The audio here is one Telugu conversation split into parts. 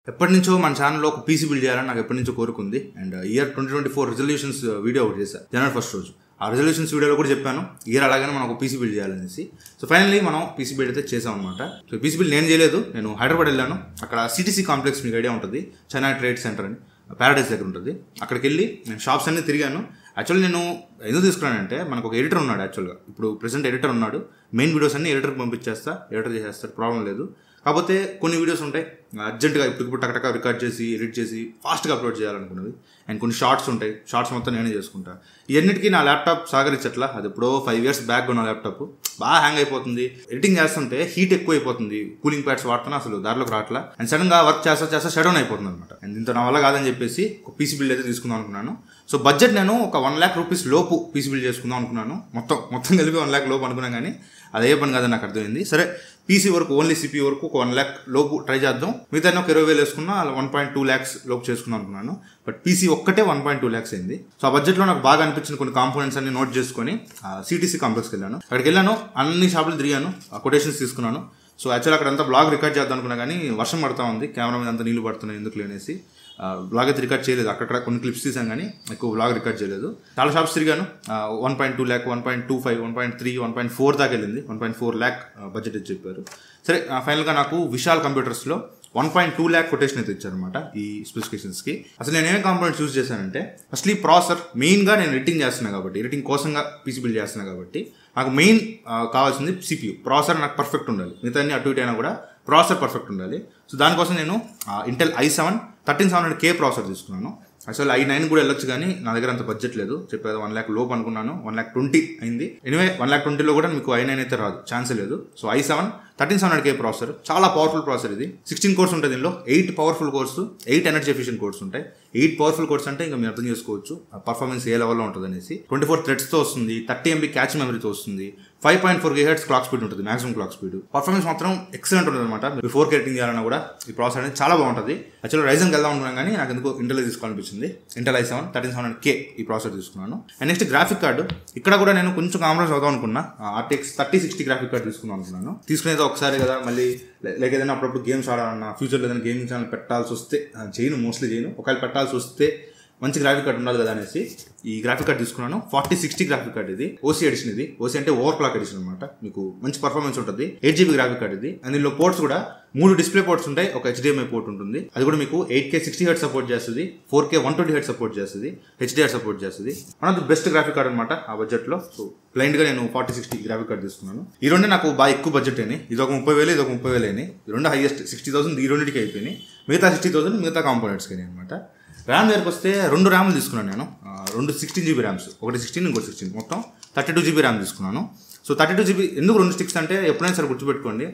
ఎప్పటి నుంచో మన ఛానల్లో ఒక పీసీ బిల్డ్ చేయాలని నాకు ఎప్పటి నుంచో కోరుకుంది. అండ్ ఇయర్ 2024 రెజల్యూషన్స్ వీడియో ఒకటి చేశాను జనవరి 1 రోజు. ఆ రెజల్యూషన్స్ వీడియోలో కూడా చెప్పాను ఇయర్ అలాగనే మనం ఒక పీసీ బిల్డ్ చేయాలనేసి. సో ఫైనల్లీ మనం పీసీ బిల్డ్ అయితే చేసాం అనమాట. సో పీసీ బిల్డ్ నేను చేయలేదు, నేను హైదరాబాద్ వెళ్ళాను. అక్కడ సిటీసీ కాంప్లెక్స్ మీకు ఐడియా ఉంటుంది, చైనా ట్రేడ్ సెంటర్ అని ప్యారడైస్ దగ్గర ఉంటుంది. అక్కడికి వెళ్ళి నేను షాప్స్ అన్ని తిరిగాను. యాక్చువల్లీ నేను ఎందుకు తీసుకున్నానంటే మనకు ఒక ఎడిటర్ ఉన్నాడు. యాక్చువల్గా ఇప్పుడు ప్రెసెంట్ ఎడిటర్ ఉన్నాడు. మెయిన్ వీడియోస్ అన్ని ఎడిటర్కి పంపించేస్తా, ఎడిటర్ చేసేస్తాడు, ప్రాబ్లం లేదు. కాకపోతే కొన్ని వీడియోస్ ఉంటాయి అర్జెంట్గా ఇప్పుడు టకటక రికార్డ్ చేసి ఎడిట్ చేసి ఫాస్ట్గా అప్లోడ్ చేయాలనుకున్నది. అండ్ కొన్ని షార్ట్స్ ఉంటాయి, షార్ట్స్ మొత్తం నేనే చేసుకుంటా. ఇవన్నిటికీ నా ల్యాప్టాప్ సహకరించట్లా. అది ఎప్పుడో 5 years బ్యాక్ ఉన్న ల్యాప్టాప్ బాగా హ్యాంగ్ అయిపోతుంది. ఎడిటింగ్ చేస్తుంటే హీట్ ఎక్కువ అయిపోతుంది, కూలింగ్ ప్యాడ్స్ వాడుతున్నా అసలు దారిలోకి రావట్లా. అండ్ సడన్గా వర్క్ చేస్తా షట్ డౌన్ అయిపోతుంది అనమాట. అండ్ ఇంత నా వల్ల కాదని చెప్పేసి ఒక పీసీ బిల్డ్ అయితే తీసుకుందాం అనుకున్నాను. సో బడ్జెట్ నేను ఒక 1 lakh rupees లోపు పీసీ బిల్డ్ చేసుకుందాం అనుకున్నాను. మొత్తం కలిపి 1 lakh లోపు అనుకున్నాను, కానీ అదే పని కాదని నాకు అర్థమైంది. సరే పీసీ వరకు ఓన్లీ సిపీ వరకు ఒక 1 lakh లోపు ట్రై చేద్దాం, మిగతా ఒక 20,000 వేసుకున్నా 1.2 lakhs లోపు చేసుకుందాం అనుకున్నాను. బట్ పీసీ ఒక్కటే 1.2 lakhs అయింది. సో ఆ బడ్జెట్లో నాకు బాగా అనిపించిన కొన్ని కాంపోనెంట్స్ అన్ని నోట్ చేసుకొని సిటీసీ కాంప్లెక్స్కి వెళ్ళాను. అక్కడికి వెళ్ళాను, అన్ని షాపులు తిరిగాను, కొటేషన్స్ తీసుకున్నాను. సో యాక్చువల్ అక్కడ అంతా బ్లాగ్ రికార్డ్ చేద్దాం అనుకున్నా, కానీ వర్షం పడతా ఉంది, కెమెరా మీద అంతా నీళ్లు పడుతున్నాయి, ఎందుకు లేనేసి బ్లాగ్ అయితే రికార్డ్ చేయలేదు. అక్కడ కొన్ని క్లిప్స్ తీసాను, కానీ ఎక్కువ బ్లాగ్ రికార్డ్ చేయలేదు. చాలా షాప్స్ తిరిగాను. 1.2 lakh, 1.25, 1.3, 1.4 దాకా వెళ్ళింది. 1.4 lakh బడ్జెట్ ఇచ్చి చెప్పారు. సరే ఫైనల్గా నాకు విశాల్ కంప్యూటర్స్లో 1.2 lakh కొటేషన్ అయితే ఇచ్చారనమాట ఈ స్పెసిఫికేషన్స్కి. అసలు నేను ఏమేమి కాంపోనెంట్స్ యూజ్ చేశానంటే, ఫస్ట్లీ ప్రాసెసర్. మెయిన్గా నేను ఎడిటింగ్ చేస్తున్నా కాబట్టి, ఎడిటింగ్ కోసంగా పీసీ బిల్డ్ చేస్తున్నా కాబట్టి నాకు మెయిన్ కావాల్సింది సిపియూ. ప్రాసెసర్ నాకు పర్ఫెక్ట్ ఉండాలి, మిగతా అన్ని అటు ఇటు అయినా కూడా ప్రాసెసర్ పర్ఫెక్ట్ ఉండాలి. సో దానికోసం నేను ఇంటెల్ i7 13700K ప్రాసెసర్ తీసుకున్నాను. అసలు i9 కూడా వెళ్ళొచ్చు, కానీ నా దగ్గర అంత బడ్జెట్ లేదు. చెప్పేది 1 lakh లోపు అనుకున్నాను, 1,20,000 అయింది. ఎనివే 1,20,000లో కూడా మీకు i9 అయితే రాదు, ఛాన్సే లేదు. సో i7 13700K ప్రాసెసర్ చాలా పవర్ఫుల్ ప్రాసెసర్. ఇది 16 కోర్స్ ఉంటుంది. దీనిలో 8 powerful course, 8 energy efficient course ఉంటాయి. 8 పవర్ఫుల్ కోర్స్ అంటే ఇంకా మీరు అర్థం చేసుకోవచ్చు పర్ఫార్మెన్స్ ఏ లెవెల్లో ఉంటుంది అనేసి. 24 థ్రెడ్స్తో వస్తుంది, 30 MB క్యాచ్ మెమరీతో వస్తుంది, 5.4 GHz క్లాక్ స్పీడ్ ఉంటుంది, మాక్సిమం క్లాక్ స్పీడ్. పర్ఫార్మెన్స్ మాత్రం ఎక్సలెంట్ ఉంటుంది అనమాట. మీరు 4K ఎడిటింగ్ చేయాలన్నా కూడా ఈ ప్రాసెసర్ అనేది చాలా బాగుంటుంది. యాక్చువల్గా రైజన్కి వెళ్దాం అనుకున్నాను, కానీ నాకు ఎందుకు ఇంటెల్ తీసుకోవాలనిపించింది. ఇంటెల్ i7 13700K ఈ ప్రాసెసర్ తీసుకున్నాను. And next graphic card. ఇక్కడ కూడా నేను కొంచెం కాంప్రమైజ్ అవుదాం అనుకున్నా. RTX 3060 గ్రాఫిక్ కార్డు తీసుకుందాం అనుకున్నాను. తీసుకునేది ఒకసారి కదా, మళ్ళీ లైక్ ఏదైనా అప్పుడప్పుడు గేమ్స్ ఆడాలన్నా, ఫ్యూచర్లో ఏదైనా గేమింగ్ ఛానల్ పెట్టాల్సి వస్తే మోస్ట్లీ చేయను, ఒకవేళ పెట్టాల్సి వస్తే మంచి గ్రాఫిక్ కార్డ్ ఉండాలి కదా అనేసి ఈ గ్రాఫిక్ కార్డ్ తీసుకున్నాను. 4060 గ్రాఫిక్ కార్డ్ ఇది, ఓసీ ఎడిషన్. ఇది ఓసీ అంటే ఓవర్ క్లాక్ ఎడిషన్ అనమాట. మీకు మంచి పర్ఫార్మెన్స్ ఉంటుంది. 8GB గ్రాఫిక్ కార్డ్ ఇది. అండ్ దీనిలో పోర్ట్స్ కూడా 3 డిస్ప్లే పోర్ట్స్ ఉంటాయి, ఒక HDMI పోర్ట్ ఉంటుంది. అది కూడా మీకు 8K 60Hz సపోర్ట్ చేస్తుంది, 4K 120Hz సపోర్ట్ చేస్తుంది, HDR సపోర్ట్ చేస్తుంది. One of the best graphic card అనమాట ఆ బడ్జెట్లో. సో బ్లైండ్ గా నేను 4060 గ్రాఫిక్ కార్డ్ తీసుకున్నాను. ఈ రెండు నాకు బాగా ఎక్కువ బడ్జెట్ అయినాయి. ఇది ఒక 30,000, ఇది ఒక 30,000 అయినాయి. ఈ రెండు హైయెస్ట్ 60,000 ఈ రెండింటికి అయిపోయినాయి. మిగతా 60,000 మిగతా కాంపోనెంట్స్కి అయినాయి అనమాట. ర్యామ్ దగ్గరికి వస్తే 2 ర్యామ్లు తీసుకున్నాను నేను. 2 16GB ర్యామ్స్, ఒకటి 16 ఇంకోటి 16, మొత్తం 32GB ర్యామ్ తీసుకున్నాను. సో 32GB ఎందుకు 2 sticks అంటే, ఎప్పుడైనా సరే గుర్తుపెట్టుకోండి,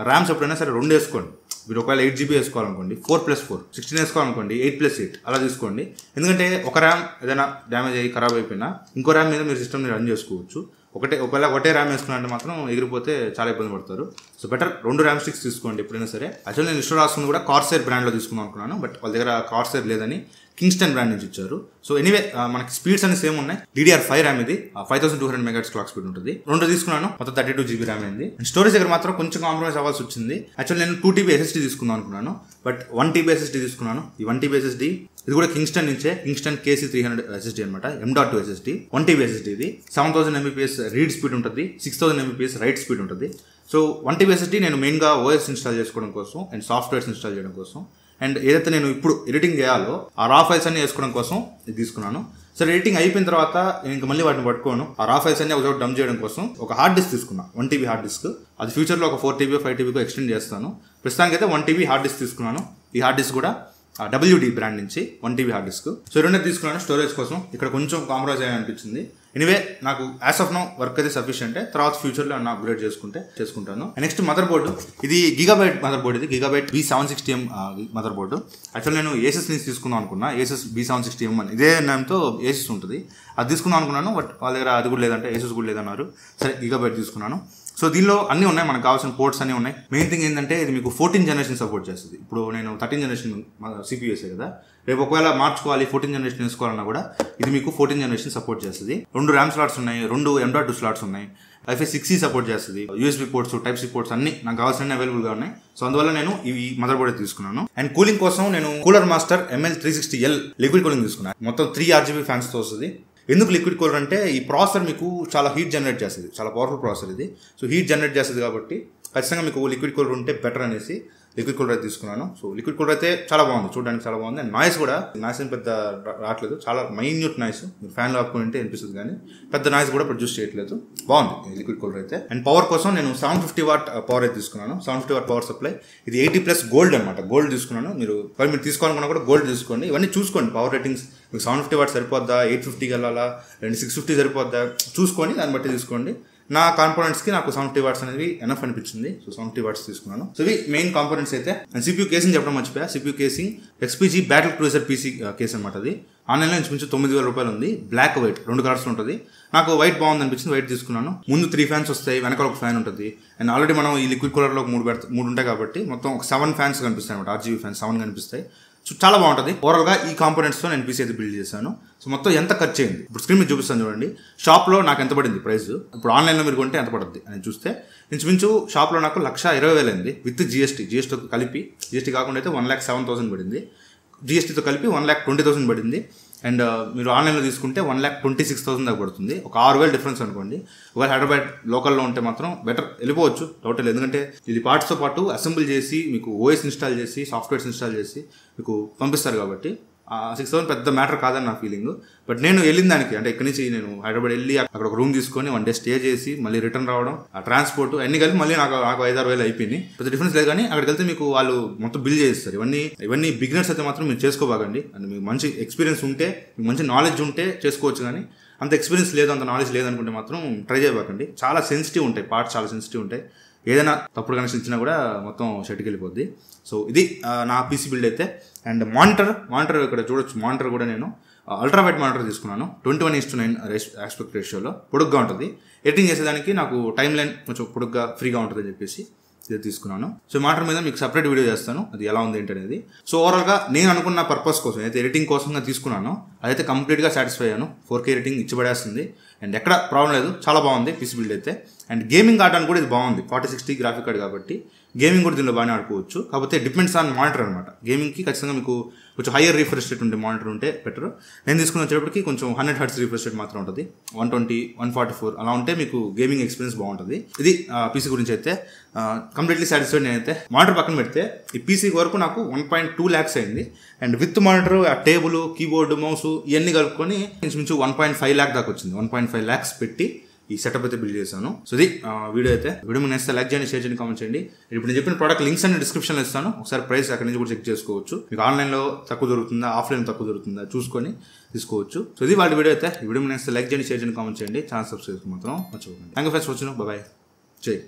ర్యామ్స్ ఎప్పుడైనా సరే 2 వేసుకోండి. మీరు ఒకవేళ 8GB వేసుకోవాలనుకోండి 4+4, 16 వేసుకోవాలనుకోండి 8+8 అలా తీసుకోండి. ఎందుకంటే ఒక ర్యామ్ ఏదైనా డ్యామేజ్ అయ్యి ఖరాబ్ అయిపోయినా ఇంకో ర్యామ్ మీద మీరు సిస్టమ్ని రన్ చేసుకోవచ్చు. ఒకవేళ ఒకటే ర్యామ్ వేసుకున్నారంటే మాత్రం ఎగిరిపోతే చాలా ఇబ్బంది పడతారు. సో బెటర్ 2 ర్యామ్ స్టిక్స్ తీసుకోండి ఎప్పుడైనా సరే. యాక్చువల్లీ నేను ఇష్టం రాసుకుని కూడా కార్సైర్ బ్రాండ్లో తీసుకుందాం అనుకున్నాను, బట్ వాళ్ళ దగ్గర కార్సైర్ లేదని కింగ్స్టన్ బ్రాండ్ నుంచి ఇచ్చారు. సో ఎనీవే మనకి స్పీడ్స్ అన్ని సేమ్ ఉన్నాయి. DDR5 ర్యామ్ ఇది, 5200 MHz క్లాక్ స్పీడ్ ఉంటుంది. 2 తీసుకున్నాను, మొత్తం 32GB ర్యామ్ అయింది. అండ్ స్టోరేజ్ దగ్గర మాత్రం కొంచెం కాంప్రమైజ్ అవ్వాల్సి వచ్చింది. యాక్చువల్లీ నేను 2TB SSD తీసుకుందాం అనుకున్నాను, బట్ 1TB SSD తీసుకున్నాను. ఈ 1TB SSD ఇది కూడా కింగ్స్టన్ నుంచే, కింగ్స్టన్ KC300 SSD అనమాట, M.2 SSD. 1TB SSD ఇది 7000 Mbps రీడ్ స్పీడ్ ఉంటుంది, 6000 Mbps రైట్ స్పీడ్ ఉంటుంది. సో 1TB SSD నేను మెయిన్గా OS ఇన్స్టాల్ చేసుకోవడం కోసం అండ్ సాఫ్ట్వేర్స్ ఇన్స్టాల్ చేయడం కోసం, అండ్ ఏదైతే నేను ఇప్పుడు ఎడిటింగ్ చేయాలో ఆ రా ఫైల్స్ అన్ని వేసుకోవడం కోసం ఇది తీసుకున్నాను. సరే ఎడిటింగ్ అయిపోయిన తర్వాత ఇంకా మళ్ళీ వాటిని పట్టుకోను, ఆ రా ఫైల్స్ అన్ని ఒకచోట డంప్ చేయడం కోసం ఒక హార్డ్ డిస్క్ తీసుకున్నా, 1TB హార్డ్ డిస్క్. అది ఫ్యూచర్లో ఒక 4TB 5TB ఎక్స్టెండ్ చేస్తాను. ప్రస్తుతానికి అయితే 1TB హార్డ్ డిస్క్ తీసుకున్నాను. ఈ హార్డ్ డిస్క్ కూడా WD బ్రాండ్ నుంచి 1TB హార్డ్ డిస్క్. సో రెండే తీసుకున్నాను స్టోరేజ్ కోసం. ఇక్కడ కొంచెం కాంప్రమైజ్ అయ్యి అనిపించింది. ఎనివే నాకు యాజ్ ఆఫ్ నౌ వర్క్ అయితే సఫిషియంట్. తర్వాత ఫ్యూచర్లో అన్న అప్గ్రేడ్ చేసుకుంటాను. Next mother board. ఇది గిగాబైట్ మదర్ బోర్డు. ఇది Gigabyte B760M mother board. Actual నేను ఏసెస్ నుంచి తీసుకుందాం అనుకున్నా, ఏసెస్ B760M అని ఇదే నేమ్తో ఏసెస్ ఉంటుంది. అది తీసుకుందాం అనుకున్నాను, బట్ వాళ్ళ దగ్గర అది కూడా లేదంటే, ఏసెస్ కూడా లేదన్నారు. సరే గిగాబైట్ తీసుకున్నాను. సో దీనిలో అన్నీ ఉన్నాయి, మనకు కావాల్సిన పోర్ట్స్ అన్నీ ఉన్నాయి. మెయిన్ థింగ్ ఏంటంటే ఇది మీకు 14th generation సపోర్ట్ చేస్తుంది. ఇప్పుడు నేను 13th generation CPU వేసే కదా, రేపు ఒకవేళ మార్చుకోవాలి 14th generation వేసుకోవాలన్నా కూడా ఇది మీకు 14th generation సపోర్ట్ చేస్తుంది. 2 ర్యామ్ స్లాట్స్ ఉన్నాయి, 2 M.2 స్లాట్స్ ఉన్నాయి. వైఫై 6E సపోర్ట్ చేస్తుంది, USB ports, type C ports అన్ని నాకు కావాల్సిన అవైలబుల్ గా ఉన్నాయి. సో అందువల్ల నేను ఈ మదర్ బోర్డ్ తీసుకున్నాను. అండ్ కూలింగ్ కోసం నేను cooler master ML360L liquid cooling తీసుకున్నాను. మొత్తం 3 RGB ఫ్యాన్స్ తో వస్తుంది. ఎందుకు లిక్విడ్ కూలర్ అంటే ఈ ప్రాసెసర్ మీకు చాలా హీట్ జనరేట్ చేస్తుంది, చాలా పవర్ఫుల్ ప్రాసెసర్ ఇది. సో హీట్ జనరేట్ చేస్తుంది కాబట్టి ఖచ్చితంగా మీకు లిక్విడ్ కూలర్ ఉంటే బెటర్ అనేసి లిక్విడ్ కూలర్ అయితే తీసుకున్నాను. సో లిక్విడ్ కూలర్ అయితే చాలా బాగుంది, చూడడానికి చాలా బాగుంది. అండ్ నాయిస్ కూడా, నాయిస్ ఏం పెద్ద రావట్లేదు, చాలా మైన్యూట్ నాయిస్. మీరు ఫ్యాన్లో ఆపుకుంటే అనిపిస్తుంది కానీ పెద్ద నాయిస్ కూడా ప్రొడ్యూస్ చేయట్లేదు. బాగుంది లిక్విడ్ కూలర్ అయితే. అండ్ పవర్ కోసం నేను 750 వాట్ పవర్ అయితే తీసుకున్నాను. 750 వాట్ పవర్ సప్లై. ఇది 80+ గోల్డ్ అనమాట. గోల్డ్ తీసుకున్నాను. మీరు తీసుకోవాలనుకున్నా కూడా గోల్డ్ తీసుకోండి. ఇవన్నీ చూసుకోండి పవర్ రేటింగ్స్. మీకు 750 వాట్ సరిపోద్దా, 850కి వెళ్ళాలా, 650 సరిపోద్దా చూసుకొని దాన్ని బట్టి తీసుకోండి. నా కాంపోనెంట్స్కి నాకు 750 వాట్స్ అనేది ఎనఫ్ అనిపించింది. సో 750 వాట్స్ తీసుకున్నాను. సో ఇవి మెయిన్ కాంపోనెంట్స్ అయితే. అండ్ CPU కేసింగ్ చెప్పడం మర్చిపోయా. CPU casing XPG battle cruiser PC case అనమాట. అది ఆన్లైన్లో ఇంచుమించు 9,000 రూపాయలు ఉంది. బ్లాక్ వైట్ 2 కలర్స్ ఉంటుంది. నాకు వైట్ బాగుంది అనిపించింది, వైట్ తీసుకున్నాను. ముందు 3 ఫ్యాన్స్ వస్తాయి, వెనకాల ఒక ఫ్యాన్ ఉంటుంది. అండ్ ఆల్రెడీ మనం ఈ లిక్విడ్ కూలర్లో 3 ఉంటాయి కాబట్టి మొత్తం ఒక 7 ఫ్యాన్స్ కనిపిస్తాయి అనమాట. RGB ఫ్యాన్స్ 7 కనిపిస్తాయి. సో చాలా బాగుంటుంది. ఓవరాల్గా ఈ కాంపోనెంట్స్తో నేను PC అయితే బిల్డ్ చేశాను. సో మొత్తం ఎంత ఖర్చు అయింది ఇప్పుడు స్క్రీన్ మీద చూపిస్తాను చూడండి. షాప్లో నాకు ఎంత పడింది ప్రైస్, ఇప్పుడు ఆన్లైన్లో మీరు కొంటే ఎంత పడుతుంది అని చూస్తే ఇంచుమించు షాప్లో నాకు 1,20,000 అయింది విత్ GST కలిపి. GST కాకుండా అయితే 1,07,000 పడింది. GSTతో కలిపి 1,20,000 పడింది. అండ్ మీరు ఆన్లైన్లో తీసుకుంటే 1,26,000 దాకా పడుతుంది. ఒక 6,000 డిఫరెన్స్ అనుకోండి. ఒకవేళ హైదరాబాద్ లోకల్లో ఉంటే మాత్రం బెటర్, వెళ్ళిపోవచ్చు, డౌట్ లేదు. ఎందుకంటే ఇది పార్ట్స్తో పాటు అసెంబుల్ చేసి మీకు OS ఇన్స్టాల్ చేసి సాఫ్ట్వేర్స్ ఇన్స్టాల్ చేసి మీకు పంపిస్తారు కాబట్టి 6,000 పెద్ద మ్యాటర్ కాదని నా ఫీలింగ్. బట్ నేను వెళ్ళిన దానికి అంటే ఇక్కడి నుంచి నేను హైదరాబాద్ వెళ్ళి అక్కడ ఒక రూమ్ తీసుకొని 1 డే స్టే చేసి మళ్ళీ రిటర్న్ రావడం, ఆ ట్రాన్స్పోర్ట్ అన్ని కలిపి మళ్ళీ నాకు 5,000-6,000 అయిపోయింది. పెద్ద డిఫరెన్స్ లేదు. కానీ అక్కడికి వెళ్తే మీకు వాళ్ళు మొత్తం బిల్ చేస్తారు. ఇవన్నీ బిగినర్స్ అయితే మాత్రం మీరు చేసుకోబాగండి. అండ్ మీకు మంచి ఎక్స్పీరియన్స్ ఉంటే, మీకు మంచి నాలెడ్జ్ ఉంటే చేసుకోవచ్చు. కానీ అంత ఎక్స్పీరియన్స్ లేదు, అంత నాలెడ్జ్ లేదనుకుంటే మాత్రం ట్రై చేయబాకండి. చాలా సెన్సిటివ్ ఉంటాయి పార్ట్స్, చాలా సెన్సిటివ్ ఉంటాయి. ఏదైనా తప్పుడు కనెక్షన్ ఇచ్చినా కూడా మొత్తం షెట్కి వెళ్ళిపోద్ది. సో ఇది నా PC బిల్డ్ అయితే. అండ్ మానిటర్ ఇక్కడ చూడొచ్చు. మానిటర్ కూడా నేను అల్ట్రా వైడ్ మానిటర్ తీసుకున్నాను. 21:9 ఆస్పెక్ట్ రేషియోలో పొడుగ్గా ఉంటుంది. ఎడిటింగ్ చేసేదానికి నాకు టైం లైన్ కొంచెం పొడుగ్గా ఫ్రీగా ఉంటుందని చెప్పేసి ఇది తీసుకున్నాను. సో మానిటర్ మీద మీకు సపరేట్ వీడియో చేస్తాను అది ఎలా ఉంది ఏంటి అనేది. సో ఓవరాల్గా నేను అనుకున్న పర్పస్ కోసం అయితే ఎడిటింగ్ కోసంగా తీసుకున్నాను, అదైతే కంప్లీట్గా సాటిస్ఫై అయ్యాను. 4K ఎడిటింగ్ ఇచ్చిపడేస్తుంది. అండ్ ఎక్కడ ప్రాబ్లం లేదు, చాలా బాగుంది PC బిల్డ్ అయితే. అండ్ గేమింగ్ ఆడడానికి కూడా ఇది బాగుంది. 4060 గ్రాఫిక్ కార్డ్ కాబట్టి గేమింగ్ కూడా దీనిలో బాగానే ఆడుకోవచ్చు. కాకపోతే డిపెండ్స్ ఆన్ మానిటర్ అనమాట. గేమింగ్కి ఖచ్చితంగా మీకు కొంచెం హయ్యర్ రిఫ్రెష్ రేట్ ఉంటే మానిటర్ ఉంటే బెటర్. నేను తీసుకుని వచ్చేటప్పటికి కొంచెం 100 Hz రిఫ్రెష్ రేట్ మాత్రం ఉంటుంది. 120, 144 అలా ఉంటే మీకు గేమింగ్ ఎక్స్పీరియన్స్ బాగుంటుంది. ఇది PC గురించి అయితే కంప్లీట్లీ సాటిస్ఫైడ్ నేనైతే. మానిటర్ పక్కన పెడితే ఈ PC వరకు నాకు 1.2 lakhs అయింది. అండ్ విత్ మానిటర్, ఆ టేబుల్, కీబోర్డు, మౌస్ ఇవన్నీ కలుపుకొని ఇంచుమించు 1.5 lakh దాకా వచ్చింది. 1.5 lakhs పెట్టి ఈ సెటప్ అయితే బిల్డ్ చేశాను. సో ఇది వీడియో అయితే. వీడియో మీకు నచ్చితే లైక్ చేయండి, షేర్ చేయండి, కామెంట్ చేయండి. ఇప్పుడు నేను చెప్పిన ప్రోడక్ట్ లింక్స్ అన్ని డిస్క్రిప్షన్లో ఇస్తాను. ఒకసారి ప్రైస్ అక్కడి నుంచి కూడా చెక్ చేసుకోవచ్చు. మీకు ఆన్లైన్లో తక్కువ దొరుకుతుందా, ఆఫ్లైన్ తక్కువ దొరుకుతుందా చూసుకొని తీసుకోవచ్చు. సో ఇది వాళ్ళ వీడియో అయితే. ఈ వీడియో మీకు నచ్చితే లైక్ చేయండి, షేర్ చేయండి, కామెంట్ చేయండి. ఛానల్ సబ్స్క్రైబ్ మాత్రం మర్చిపోకండి. Thank you for watching. Bye. జై